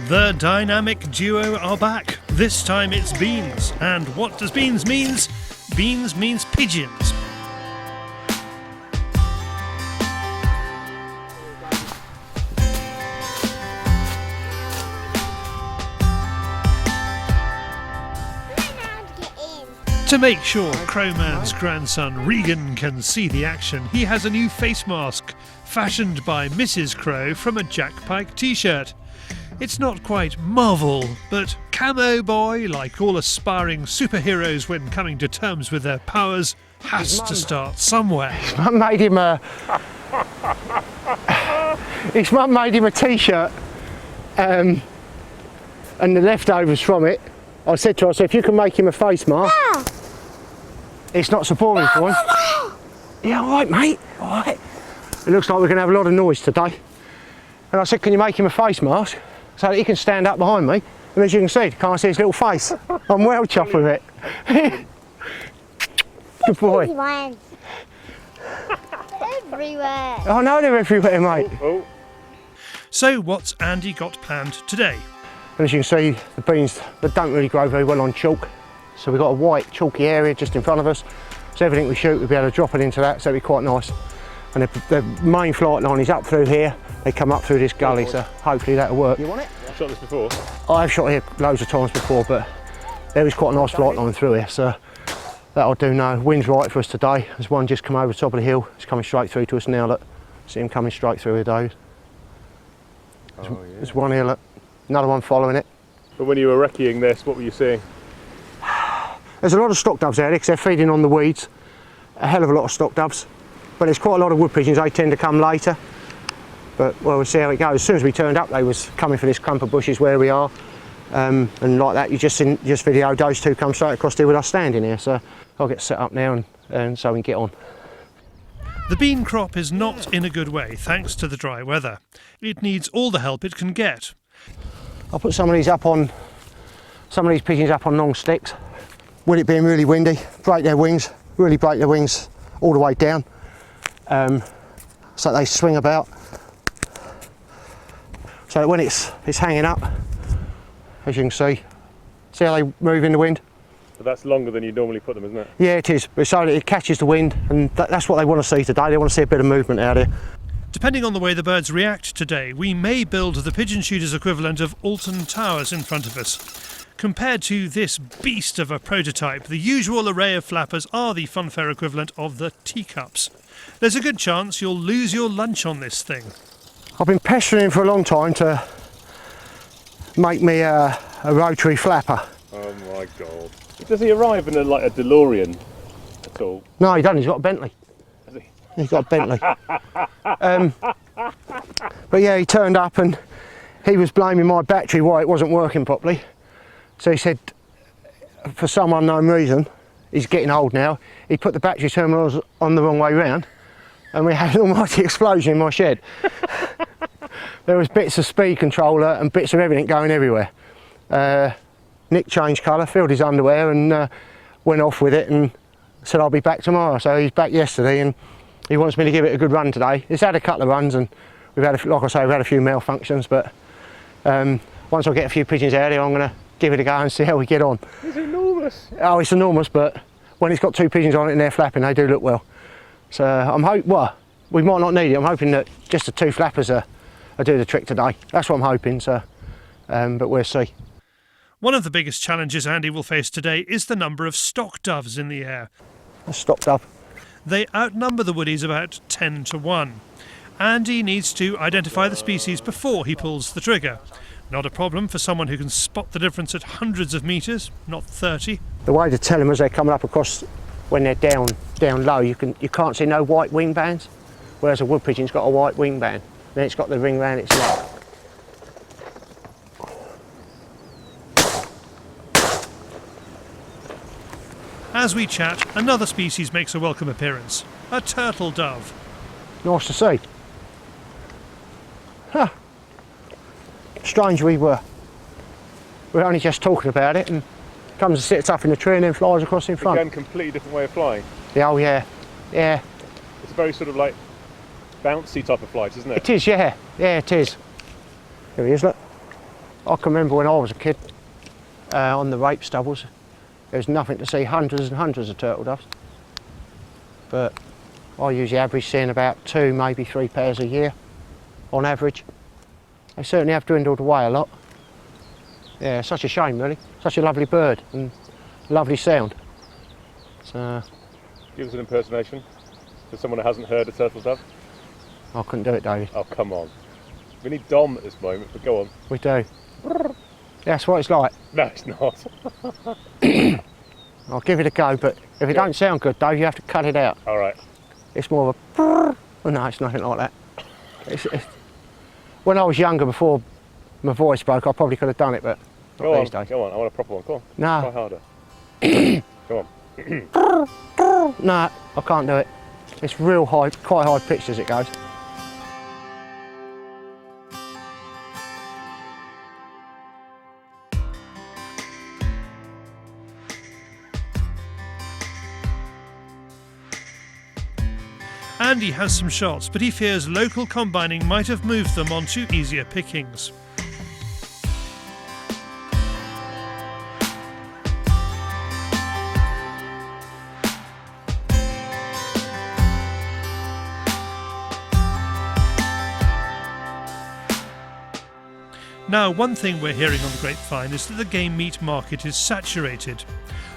The dynamic duo are back. This time it's beans. And what does beans means? Beans means pigeons. To make sure Crowman's grandson Regan can see the action, he has a new face mask, fashioned by Mrs. Crow from a Jack Pike t-shirt. It's not quite Marvel, but Camo Boy, like all aspiring superheroes when coming to terms with their powers, has to start somewhere. His mum made him a... His mum made him a t-shirt, and the leftovers from it. I said to her, if you can make him a face mask, it's not so boring for him. Yeah, all right, mate, all right. It looks like we're going to have a lot of noise today. And I said, can you make him a face mask so that he can stand up behind me? And as you can see, can't see his little face. I'm well chuffed with it. Good boy. Everywhere. I know they're everywhere, mate. So what's Andy got planned today? And as you can see, the beans, they don't really grow very well on chalk. So we've got a white chalky area just in front of us. So everything we shoot, we'll be able to drop it into that, so it'll be quite nice. And the main flight line is up through here. They come up through this gully, so hopefully that'll work. You want it? I've shot this before. I've shot here loads of times before, but there is quite a nice flight line through here, so that'll do now. Wind's right for us today. There's one just come over the top of the hill. It's coming straight through to us now, look. See him coming straight through here, Dave. There's one here, look. Another one following it. But when you were recceing this, what were you seeing? There's a lot of stock doves there because they're feeding on the weeds. A hell of a lot of stock doves. But there's quite a lot of wood pigeons, they tend to come later. But well, we'll see how it goes. As soon as we turned up, they was coming for this clump of bushes where we are. And like that, you just videoed those two come straight across here with us standing here. So I'll get set up now and so we can get on. The bean crop is not in a good way thanks to the dry weather. It needs all the help it can get. I'll put some of these pigeons up on long sticks. With it being really windy, break their wings, really break their wings all the way down. So they swing about. So that when it's hanging up, as you can see how they move in the wind? But that's longer than you normally put them, isn't it? Yeah, it is. So that it catches the wind, and that's what they want to see today. They want to see a bit of movement out here. Depending on the way the birds react today, we may build the pigeon shooter's equivalent of Alton Towers in front of us. Compared to this beast of a prototype, the usual array of flappers are the funfair equivalent of the teacups. There's a good chance you'll lose your lunch on this thing. I've been pestering him for a long time to make me a rotary flapper. Oh my God. Does he arrive in a DeLorean at all? No, he doesn't. He's got a Bentley. Has he? He's got a Bentley. But yeah, he turned up and he was blaming my battery why it wasn't working properly. So he said, for some unknown reason, he's getting old now, he put the battery terminals on the wrong way round and we had an almighty explosion in my shed. There was bits of speed controller and bits of everything going everywhere. Nick changed colour, filled his underwear and went off with it and said I'll be back tomorrow. So he's back yesterday and he wants me to give it a good run today. He's had a couple of runs and we've had, like I say, we've had a few malfunctions, but once I get a few pigeons out here, I'm going to give it a go and see how we get on. It's enormous. Oh, it's enormous, but when it's got two pigeons on it and they're flapping, they do look well. So I'm hoping, well, we might not need it. I'm hoping that just the two flappers are do the trick today. That's what I'm hoping, so, but we'll see. One of the biggest challenges Andy will face today is the number of stock doves in the air. A stock dove. They outnumber the woodies about 10 to 1. Andy needs to identify the species before he pulls the trigger. Not a problem for someone who can spot the difference at hundreds of metres, not 30. The way to tell them as they're coming up across, when they're down low, you can't see no white wing bands, whereas a wood pigeon's got a white wing band. Then it's got the ring round its neck. As we chat, another species makes a welcome appearance, a turtle dove. Nice to see. Huh. Strange we were only just talking about it and comes and sits up in the tree and then flies across in front. Again, completely different way of flying. Yeah, oh yeah, yeah. It's a very sort of like bouncy type of flight, isn't it? It is, yeah, yeah it is. Here he is, look. I can remember when I was a kid on the rape stubbles, there was nothing to see hundreds and hundreds of turtle doves. But I usually average seeing about 2, maybe 3 pairs a year on average. They certainly have dwindled away a lot. Yeah, such a shame really. Such a lovely bird and lovely sound. So, give us an impersonation for someone who hasn't heard a turtle dove. I couldn't do it, David. Oh, come on. We need Dom at this moment, but go on. We do. That's what it's like. No, it's not. I'll give it a go, but if it don't sound good, Dave, you have to cut it out. All right. It's more of a... Oh, no, it's nothing like that. When I was younger, before my voice broke, I probably could have done it, but not these days. Go on, I want a proper one. Go on. No. Try harder. Go on. No, I can't do it. It's real high, quite high pitched as it goes. Andy has some shots, but he fears local combining might have moved them onto easier pickings. Now, one thing we're hearing on the grapevine is that the game meat market is saturated.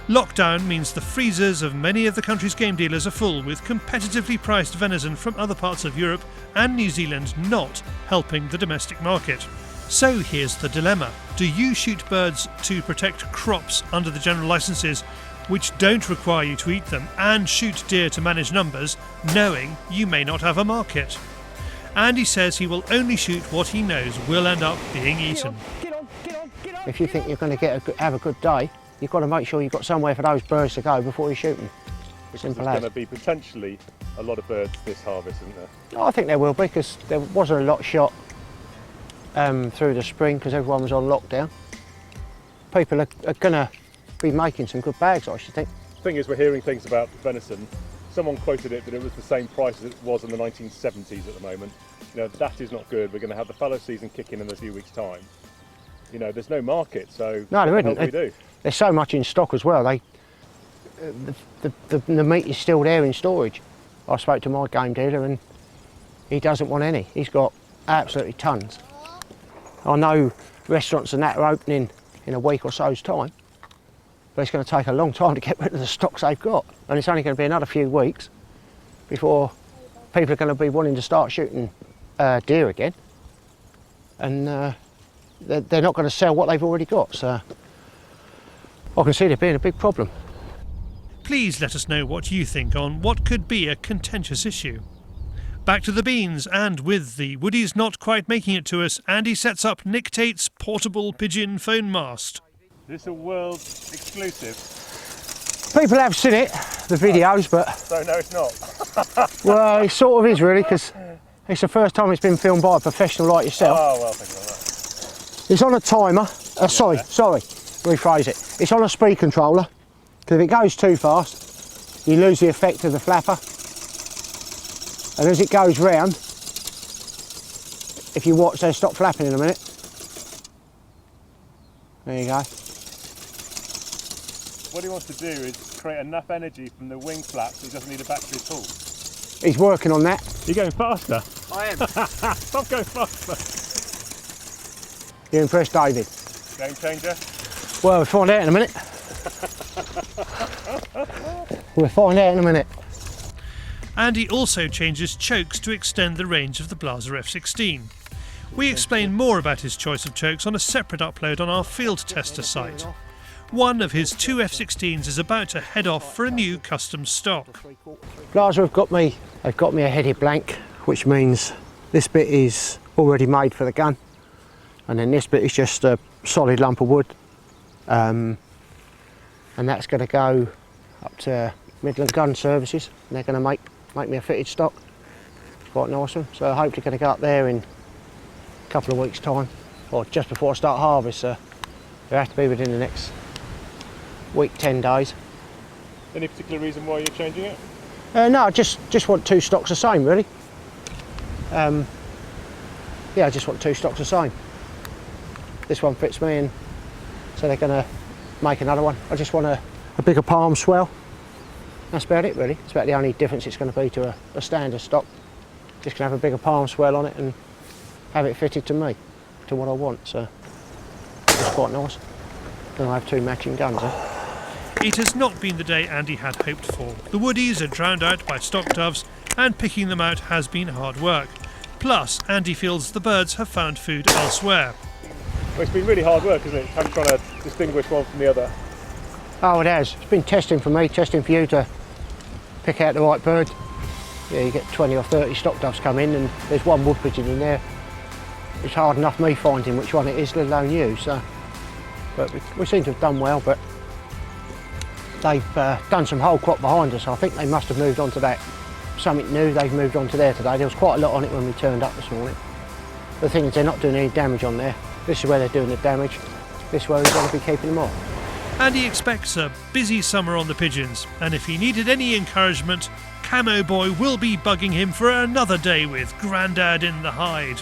Lockdown means the freezers of many of the country's game dealers are full, with competitively priced venison from other parts of Europe and New Zealand not helping the domestic market. So here's the dilemma. Do you shoot birds to protect crops under the general licences which don't require you to eat them, and shoot deer to manage numbers, knowing you may not have a market? Andy says he will only shoot what he knows will end up being eaten. If you think you're going to have a good day, you've got to make sure you've got somewhere for those birds to go before you shoot them. Simple There's as. going to be potentially a lot of birds this harvest, isn't there? I think there will be, because there wasn't a lot shot through the spring because everyone was on lockdown. People are going to be making some good bags, I should think. The thing is, we're hearing things about venison. Someone quoted it that it was the same price as it was in the 1970s at the moment. You know, that is not good. We're going to have the fallow season kicking in a few weeks' time. You know, there's no market, so No, there what the isn't. hell do we do? There's so much in stock as well. The meat is still there in storage. I spoke to my game dealer and he doesn't want any. He's got absolutely tons. I know restaurants and that are opening in a week or so's time, but it's going to take a long time to get rid of the stocks they've got. And it's only going to be another few weeks before people are going to be wanting to start shooting deer again. And they're not going to sell what they've already got. So I can see there being a big problem. Please let us know what you think on what could be a contentious issue. Back to the beans, and with the woodies not quite making it to us, Andy sets up Nick Tate's portable pigeon phone mast. Is this a world exclusive? People have seen it, the videos, but... So no, it's not. Well, it sort of is really, because it's the first time it's been filmed by a professional like yourself. Oh, well, thank you very much. It's on a timer. Sorry, rephrase it. It's on a speed controller, because if it goes too fast, you lose the effect of the flapper. And as it goes round, if you watch, they'll stop flapping in a minute. There you go. What he wants to do is create enough energy from the wing flaps so he doesn't need a battery at all. He's working on that. You're going faster. I am. Stop going faster. You impressed, David? Game changer. Well, we'll find out in a minute. We'll find out in a minute. Andy also changes chokes to extend the range of the Blaser F16. We explain more about his choice of chokes on a separate upload on our field tester site. One of his 2 F16s is about to head off for a new custom stock. Blaser they've got me a headed blank, which means this bit is already made for the gun, and then this bit is just a solid lump of wood, and that's going to go up to Midland Gun Services, and they're going to make me a fitted stock. Quite nice one. So hopefully going to go up there in a couple of weeks' time, or just before I start harvest. So they have to be within the next week, 10 days. Any particular reason why you're changing it? No, I just want 2 stocks the same, really. Yeah, I just want 2 stocks the same. this one fits me, and so they're going to make another one. I just want a bigger palm swell. That's about it really. It's about the only difference it's going to be to a standard stock. Just going to have a bigger palm swell on it and have it fitted to me, to what I want, so it's quite nice. Then I have two matching guns. It has not been the day Andy had hoped for. The woodies are drowned out by stock doves, and picking them out has been hard work. Plus, Andy feels the birds have found food elsewhere. Well, it's been really hard work, isn't it? Trying to distinguish one from the other. Oh, it has. It's been testing for me, testing for you to pick out the right bird. Yeah, you get 20 or 30 stock doves come in, and there's one wood pigeon in there. It's hard enough me finding which one it is, let alone you. So, but we seem to have done well. But they've done some whole crop behind us. I think they must have moved on to that. Something new, they've moved on to there today. There was quite a lot on it when we turned up this morning. The thing is, they're not doing any damage on there. This is where they're doing the damage. This is where we're going to be keeping them off. And he expects a busy summer on the pigeons, and if he needed any encouragement, Camo Boy will be bugging him for another day with Grandad in the hide.